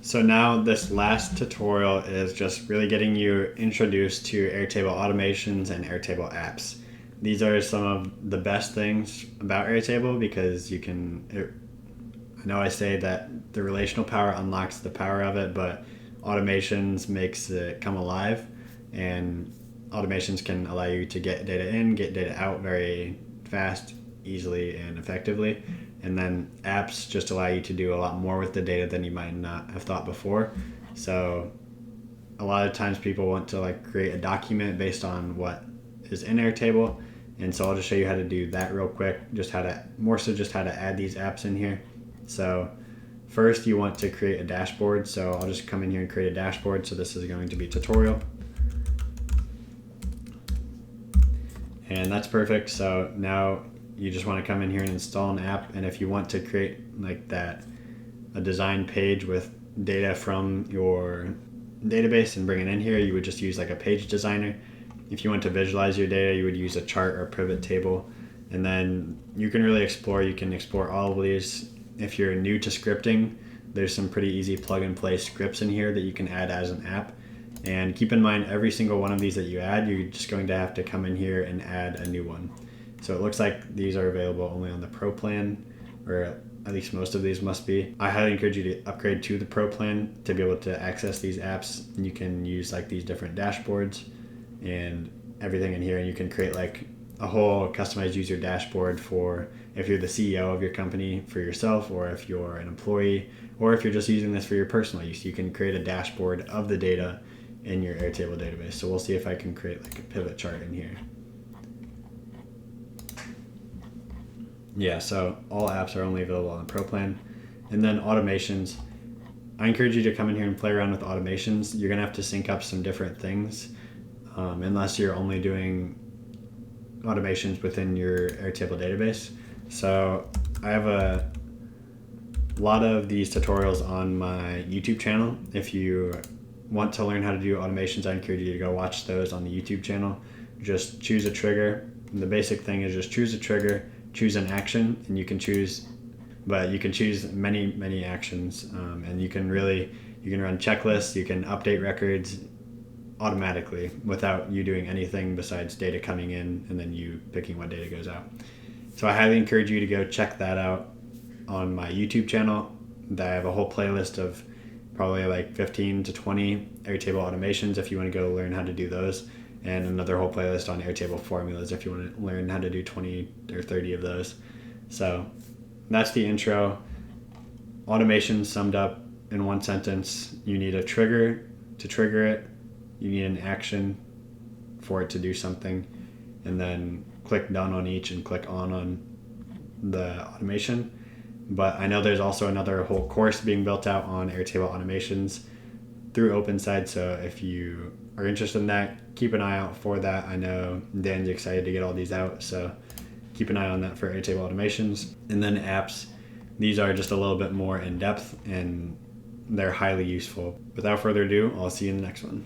So now this last tutorial is just really getting you introduced to Airtable automations and Airtable apps. These are some of the best things about Airtable because I know I say that the relational power unlocks the power of it, but automations makes it come alive, and automations can allow you to get data in, get data out very fast, easily, and effectively. And then apps just allow you to do a lot more with the data than you might not have thought before. So a lot of times people want to create a document based on what is in Airtable. And so I'll just show you how to do that real quick, just how to add these apps in here. So first you want to create a dashboard. So I'll just come in here and create a dashboard. So this is going to be tutorial. And that's perfect. So now you just want to come in here and install an app. And if you want to create a design page with data from your database and bring it in here, you would just use a page designer. If you want to visualize your data, you would use a chart or a pivot table. And then you can really explore. You can explore all of these. If you're new to scripting, there's some pretty easy plug and play scripts in here that you can add as an app. And keep in mind, every single one of these that you add, you're just going to have to come in here and add a new one. So it looks like these are available only on the Pro Plan, or at least most of these must be. I highly encourage you to upgrade to the Pro Plan to be able to access these apps. You can use these different dashboards and everything in here, and you can create a whole customized user dashboard for if you're the CEO of your company for yourself, or if you're an employee, or if you're just using this for your personal use. You can create a dashboard of the data in your Airtable database. So we'll see if I can create a pivot chart in here. Yeah, so all apps are only available on the Pro Plan. And then automations. I encourage you to come in here and play around with automations. You're gonna have to sync up some different things unless you're only doing automations within your Airtable database. So I have a lot of these tutorials on my YouTube channel. If you want to learn how to do automations, I encourage you to go watch those on the YouTube channel. Just choose a trigger. And the basic thing is just choose a trigger, choose an action, and you can choose many actions, and you can run checklists, you can update records automatically without you doing anything besides data coming in and then you picking what data goes out. So I highly encourage you to go check that out on my YouTube channel. I have a whole playlist of probably 15 to 20 Airtable automations if you want to go learn how to do those, and another whole playlist on Airtable formulas if you want to learn how to do 20 or 30 of those. So that's the intro. Automation summed up in one sentence: you need a trigger to trigger it, you need an action for it to do something, and then click done on each and click on the automation. But I know there's also another whole course being built out on Airtable automations through OpenSide, so if you are interested in that, keep an eye out for that. I know Dan's excited to get all these out, so keep an eye on that for Airtable automations. And then apps, these are just a little bit more in depth and they're highly useful. Without further ado, I'll see you in the next one.